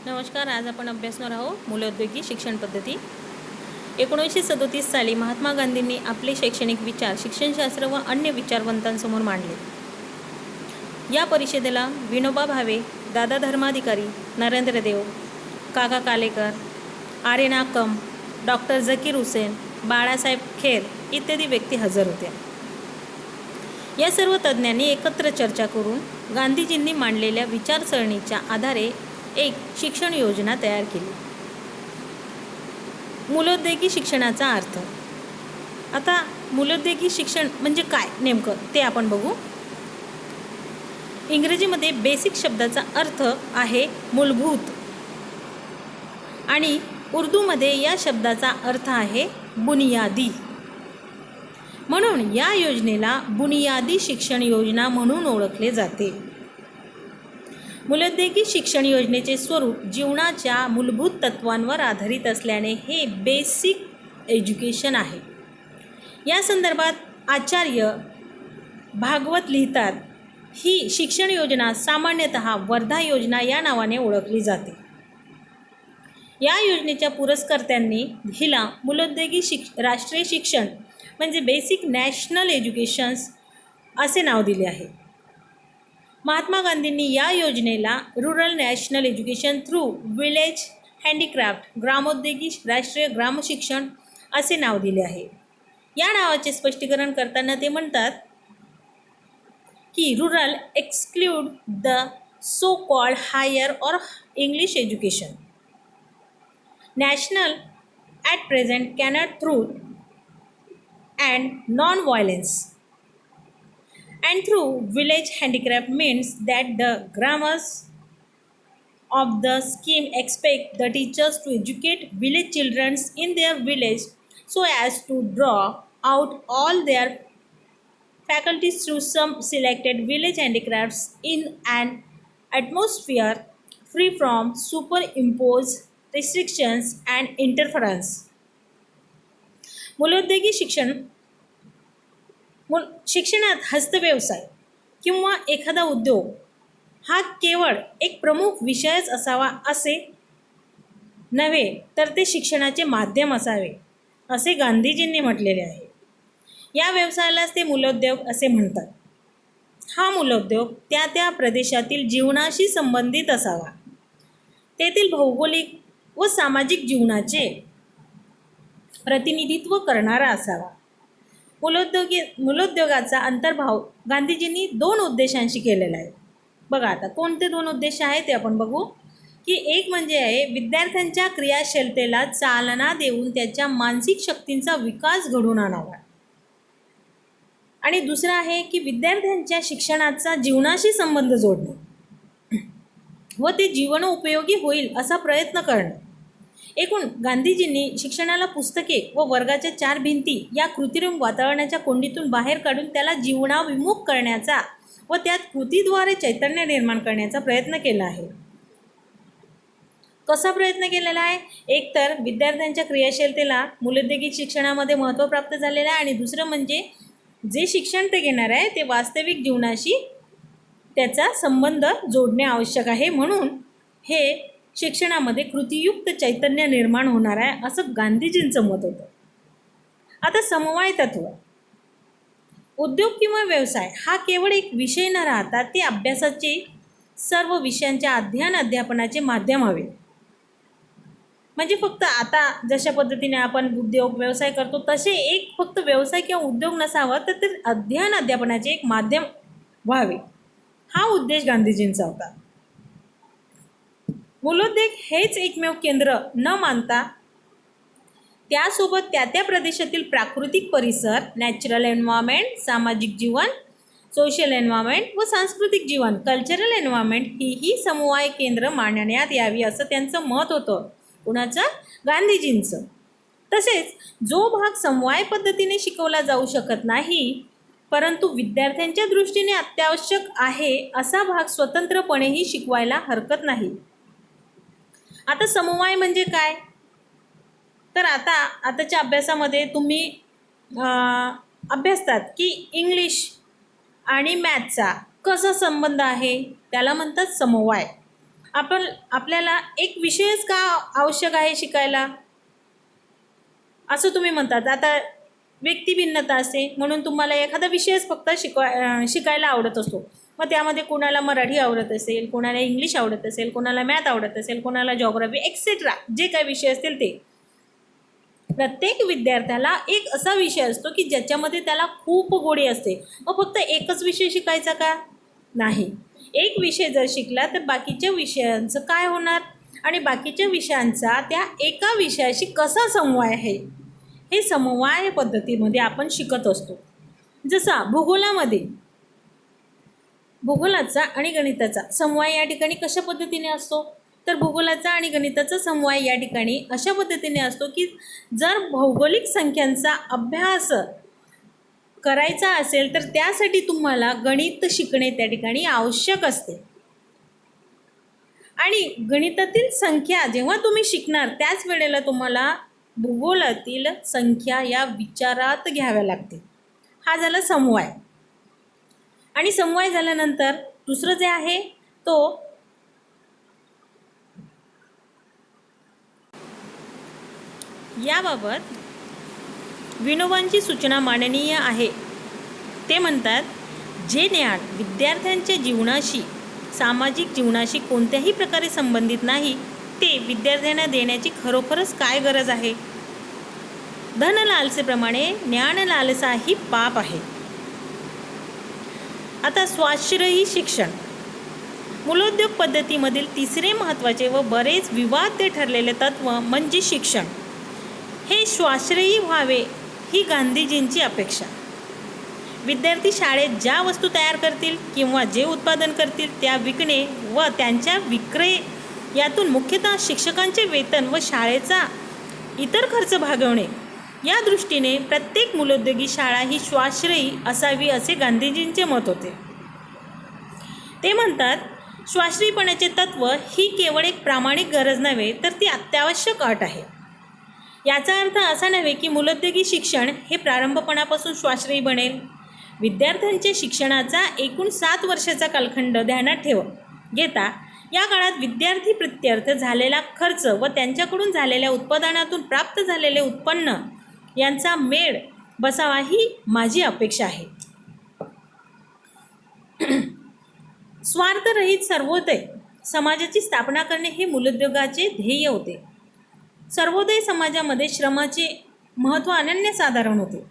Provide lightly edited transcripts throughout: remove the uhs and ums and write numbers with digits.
नमस्कार. आज आपण अभ्यासणार आहोत मूलोद्योगी शिक्षण पद्धती. 1937 साली महात्मा गांधींनी आपले शैक्षणिक विचार शिक्षणशास्त्र व अन्य विचारवंतांसमोर मांडले. या परिषदेला विनोबा भावे, दादा धर्माधिकारी, नरेंद्र देव, काका कालेकर, आर्यना कम, डॉक्टर झकीर हुसेन, बाळासाहेब खेर इत्यादी व्यक्ती हजर होत्या. या सर्व तज्ज्ञांनी एकत्र चर्चा करून गांधीजींनी मांडलेल्या विचारसरणीच्या आधारे एक शिक्षण योजना तयार केली. मूलोद्योगी शिक्षणाचा अर्थ. आता मूलोद्योगी शिक्षण म्हणजे काय नेमकं ते आपण बघू. इंग्रजीमध्ये बेसिक शब्दाचा अर्थ आहे मूलभूत आणि उर्दूमध्ये या शब्दाचा अर्थ आहे बुनियादी. म्हणून या योजनेला बुनियादी शिक्षण योजना म्हणून ओळखले जाते. मूलोद्योगी शिक्षण योजनेचे स्वरूप जीवनाच्या मूलभूत तत्वांवर आधारित असल्याने हे बेसिक एज्युकेशन आहे. या संदर्भात आचार्य भागवत लिहितात, ही शिक्षण योजना सामान्यतः वर्धा योजना या नावाने ओळखली जाते. या योजनेच्या पुरस्कर्त्यांनी हिला मूलोद्योगी राष्ट्रीय शिक्षण म्हणजे बेसिक नॅशनल एज्युकेशन्स असे नाव दिले आहे. महात्मा गांधींनी या योजनेला rural national education through village handicraft ग्रामोद्योगी राष्ट्रीय ग्रामशिक्षण असे नाव दिले आहे. या नावाचे स्पष्टीकरण करताना ते म्हणतात की rural exclude the so called higher or English education. National at present cannot through and non violence. And through village handicraft means that the grammars of the scheme expect the teachers to educate village children in their village so as to draw out all their faculties through some selected village handicrafts in an atmosphere free from superimposed restrictions and interference. मूलोद्योगी शिक्षणात हस्तव्यवसाय किंवा एखादा उद्योग हा केवळ एक प्रमुख विषयच असावा असे नव्हे, तर ते शिक्षणाचे माध्यम असावे असे गांधीजींनी म्हटलेले आहे. या व्यवसायालाच ते मूलोद्योग असे म्हणतात. हा मूलोद्योग त्या प्रदेशातील जीवनाशी संबंधित असावा, तेथील भौगोलिक व सामाजिक जीवनाचे प्रतिनिधित्व करणारा असावा. मूलोद्योगाचा अंतर्भाव गांधीजींनी 2 उद्देशांशी केलेला आहे. बघा आता कोणते 2 उद्देश आहेत ते आपण बघू. की एक म्हणजे आहे विद्यार्थ्यांच्या क्रियाशीलतेला चालना देऊन त्याच्या मानसिक शक्तींचा विकास घडवून आणावा, आणि दुसरा आहे की विद्यार्थ्यांच्या शिक्षणाचा जीवनाशी संबंध जोडणे व ते जीवनोपयोगी होईल असा प्रयत्न करणे. एकूण गांधीजींनी शिक्षणाला पुस्तके व वर्गाच्या 4 भिंती या कृत्रिम वातावरणाच्या कोंडीतून बाहेर काढून त्याला जीवनाभिमुख करण्याचा व त्यात कृतीद्वारे चैतन्य निर्माण करण्याचा प्रयत्न केला आहे. कसा प्रयत्न केलेला आहे? एक तर विद्यार्थ्यांच्या क्रियाशीलतेला मूलोद्योगिक शिक्षणामध्ये महत्त्व प्राप्त झालेलं आहे, आणि दुसरं म्हणजे जे शिक्षण ते घेणार आहे ते वास्तविक जीवनाशी त्याचा संबंध जोडणे आवश्यक आहे. म्हणून हे शिक्षणामध्ये कृतीयुक्त चैतन्य निर्माण होणार आहे असं गांधीजींचं मत होतं. आता समवाय तत्व. उद्योग किंवा व्यवसाय हा केवळ एक विषय न राहता ते अभ्यासाचे सर्व विषयांच्या अध्यापनाचे माध्यम हवे. म्हणजे फक्त आता जशा पद्धतीने आपण उद्योग व्यवसाय करतो तसे एक फक्त व्यवसाय किंवा उद्योग नसावा, तर ते अध्यापनाचे एक माध्यम व्हावे, हा उद्देश गांधीजींचा होता. मूलोद्योग हेच एकमेव केंद्र न मानता त्यासोबत त्या प्रदेशातील प्राकृतिक परिसर, नॅचरल एन्व्हायरमेंट, सामाजिक जीवन, सोशल एन्व्हायरमेंट व सांस्कृतिक जीवन, कल्चरल एन्व्हायरमेंट ही समवाय केंद्र मांडण्यात यावी असं त्यांचं मत होतं. कुणाचं? गांधीजींचं. तसेच जो भाग समवाय पद्धतीने शिकवला जाऊ शकत नाही परंतु विद्यार्थ्यांच्या दृष्टीने अत्यावश्यक आहे असा भाग स्वतंत्रपणेही शिकवायला हरकत नाही. आता समवाय म्हणजे काय? तर आताच्या अभ्यासामध्ये तुम्ही अभ्यासतात की इंग्लिश आणि मॅथचा कसा संबंध आहे, त्याला म्हणतात समवाय. आपल्याला एक विषयच का आवश्यक आहे शिकायला, असं तुम्ही म्हणतात. आता व्यक्तिभिन्नता असते म्हणून तुम्हाला एखादा विषयच फक्त शिकायला आवडत असतो. मग त्यामध्ये कोणाला मराठी आवडत असेल, कोणाला इंग्लिश आवडत असेल, कोणाला मॅथ आवडत असेल, कोणाला जॉग्राफी एक्सेट्रा जे काही विषय असतील ते. प्रत्येक विद्यार्थ्याला एक असा विषय असतो की ज्याच्यामध्ये त्याला खूप गोडी असते. मग फक्त एकच विषय शिकायचा का? नाही. एक विषय जर शिकला तर बाकीच्या विषयांचं काय होणार आणि बाकीच्या विषयांचा त्या एका विषयाशी कसा समन्वय आहे हे समन्वय पद्धतीमध्ये आपण शिकत असतो. जसा भूगोलाचा आणि गणिताचा समन्वय या ठिकाणी कशा पद्धतीने असतो, तर भूगोलाचा आणि गणिताचा समन्वय या ठिकाणी अशा पद्धतीने असतो की जर भौगोलिक संख्यांचा अभ्यास करायचा असेल तर त्यासाठी तुम्हाला गणित शिकणे त्या ठिकाणी आवश्यक असते. आणि गणितातील संख्या जेव्हा तुम्ही शिकणार त्याच वेळेला तुम्हाला भूगोलातील संख्या या विचारात घ्याव्या लागतील. हा झाला समन्वय. आणि समन्वय झाल्यानंतर दुसरं जे आहे तो याबाबत विनोबांची सूचना माननीय आहे. ते म्हणतात, जे ज्ञान विद्यार्थ्यांच्या जीवनाशी, सामाजिक जीवनाशी कोणत्याही प्रकारे संबंधित नाही ते विद्यार्थ्यांना देण्याची खरोखरच काय गरज आहे. धनलालसेप्रमाणे ज्ञानलालसा ही पाप आहे. आता स्वाश्रयी शिक्षण, मूलोद्योग पद्धतीमधील तिसरे महत्त्वाचे व बरेच विवाद्य ठरलेले तत्त्व म्हणजे शिक्षण हे स्वाश्रयी व्हावे ही गांधीजींची अपेक्षा. विद्यार्थी शाळेत ज्या वस्तू तयार करतील किंवा जे उत्पादन करतील त्या विकणे व त्यांच्या विक्रय यातून मुख्यतः शिक्षकांचे वेतन व शाळेचा इतर खर्च भागवणे या दृष्टीने प्रत्येक मूलोद्योगी शाळा ही स्वाश्रयी असावी असे गांधीजींचे मत होते. ते म्हणतात, स्वाश्रयीपणाचे तत्त्व ही केवळ एक प्रामाणिक गरज नव्हे तर ती अत्यावश्यक अट आहे. याचा अर्थ असा नव्हे की मूलोद्योगी शिक्षण हे प्रारंभपणापासून स्वाश्रयी बनेल. विद्यार्थ्यांच्या शिक्षणाचा एकूण 7 वर्षाचा कालखंड ध्यानात घेता या काळात विद्यार्थी प्रत्यर्थ झालेला खर्च व त्यांच्याकडून झालेल्या उत्पादनातून प्राप्त झालेले उत्पन्न यांचा मेळ बसावा ही माझी अपेक्षा आहे. स्वार्थरहित सर्वोदय समाजाची स्थापना करणे हे मूलोद्योगाचे ध्येय होते. सर्वोदय समाजामध्ये श्रमाचे महत्त्व अनन्यसाधारण होते.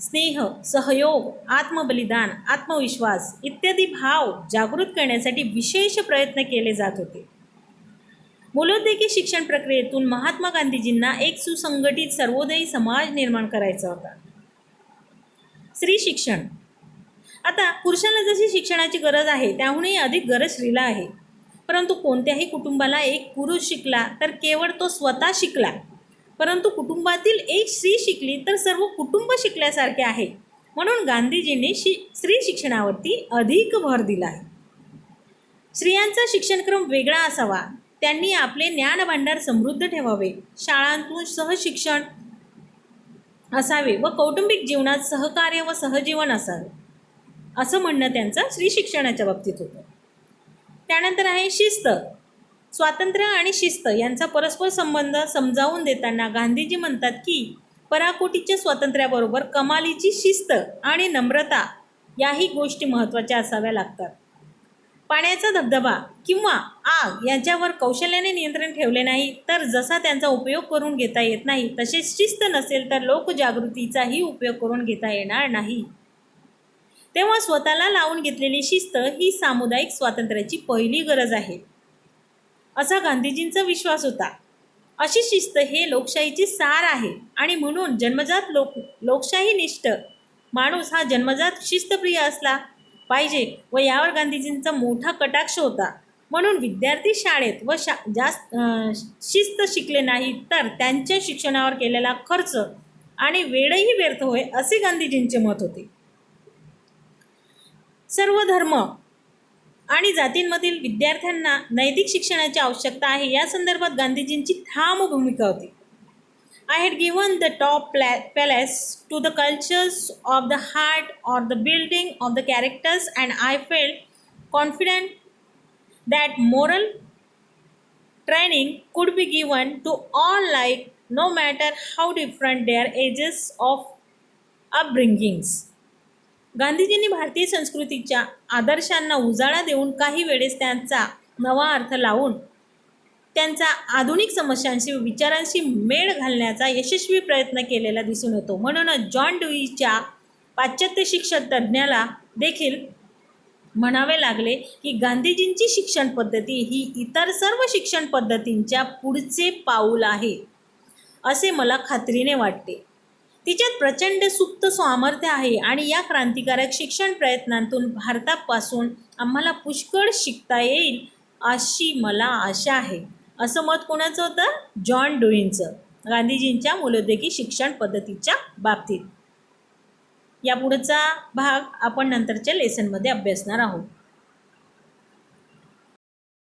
स्नेह, सहयोग, आत्मबलिदान, आत्मविश्वास इत्यादी भाव जागृत करण्यासाठी विशेष प्रयत्न केले जात होते. मूलोद्योगी शिक्षण प्रक्रियेतून महात्मा गांधीजींना एक सुसंघटित सर्वोदयी समाज निर्माण करायचा होता. स्त्री शिक्षण, आता पुरुषाला जशी शिक्षणाची गरज आहे त्याहूनही अधिक गरज स्त्रीला आहे. परंतु कोणत्याही कुटुंबाला एक पुरुष शिकला तर केवळ तो स्वतः शिकला, परंतु कुटुंबातील एक स्त्री शिकली तर सर्व कुटुंब शिकल्यासारखे आहे. म्हणून गांधीजींनी स्त्री शिक्षणावरती अधिक भर दिला आहे. स्त्रियांचा शिक्षणक्रम वेगळा असावा. त्यांनी आपले ज्ञानभांडार समृद्ध ठेवावे. शाळांतून सहशिक्षण असावे व कौटुंबिक जीवनात सहकार्य व सहजीवन असावे असं म्हणणं त्यांचं स्त्री शिक्षणाच्या बाबतीत होतं. त्यानंतर आहे शिस्त. स्वातंत्र्य आणि शिस्त यांचा परस्पर संबंध समजावून देताना गांधीजी म्हणतात की पराकोटीच्या स्वातंत्र्याबरोबर कमालीची शिस्त आणि नम्रता याही गोष्टी महत्त्वाच्या असाव्या लागतात. पाण्याचा धबधबा किंवा आग यांच्यावर कौशल्याने नियंत्रण ठेवले नाही तर जसा त्यांचा उपयोग करून घेता येत नाही तसेच शिस्त नसेल तर लोकजागृतीचाही उपयोग करून घेता येणार नाही. तेव्हा स्वतःला लावून घेतलेली शिस्त ही सामुदायिक स्वातंत्र्याची पहिली गरज आहे असा गांधीजींचा विश्वास होता. अशी शिस्त हे लोकशाहीची सार आहे आणि म्हणून जन्मजात लोकशाहीनिष्ठ माणूस हा जन्मजात शिस्तप्रिय असला पाहिजे व यावर गांधीजींचा मोठा कटाक्ष होता. म्हणून विद्यार्थी शाळेत व जास्त शिस्त शिकले नाही तर त्यांच्या शिक्षणावर केलेला खर्च आणि वेळही व्यर्थ होय असे गांधीजींचे मत होते. सर्व धर्म आणि जातींमधील विद्यार्थ्यांना नैतिक शिक्षणाची आवश्यकता आहे या संदर्भात गांधीजींची ठाम भूमिका होती. I had given the top place to the cultures of the heart or the building of the characters and I felt confident that moral training could be given to all like no matter how different their ages of upbringings. गांधीजींनी भारतीय संस्कृतीच्या आदर्शांना उजाळा देऊन काही वेळेस त्यांचा नवा अर्थ लावून त्यांचा आधुनिक समस्यांशी विचारांशी मेळ घालण्याचा यशस्वी प्रयत्न केलेला दिसून येतो. म्हणूनच जॉन ड्यूईच्या पाश्चात्य शिक्षण तज्ज्ञाला देखील म्हणावे लागले की गांधीजींची शिक्षण पद्धती ही इतर सर्व शिक्षण पद्धतींच्या पुढचे पाऊल आहे असे मला खात्रीने वाटते. तिच्यात प्रचंड सुप्त सामर्थ्य आहे आणि या क्रांतिकारक शिक्षण प्रयत्नांतून भारतापासून आम्हाला पुष्कळ शिकता येईल अशी मला आशा आहे. असं मत कोणाचं होतं? जॉन ड्यूईंचं, गांधीजींच्या मूलोद्योगी शिक्षण पद्धतीच्या बाबतीत. या पुढचा भाग आपण नंतरच्या लेसनमध्ये अभ्यासणार आहोत.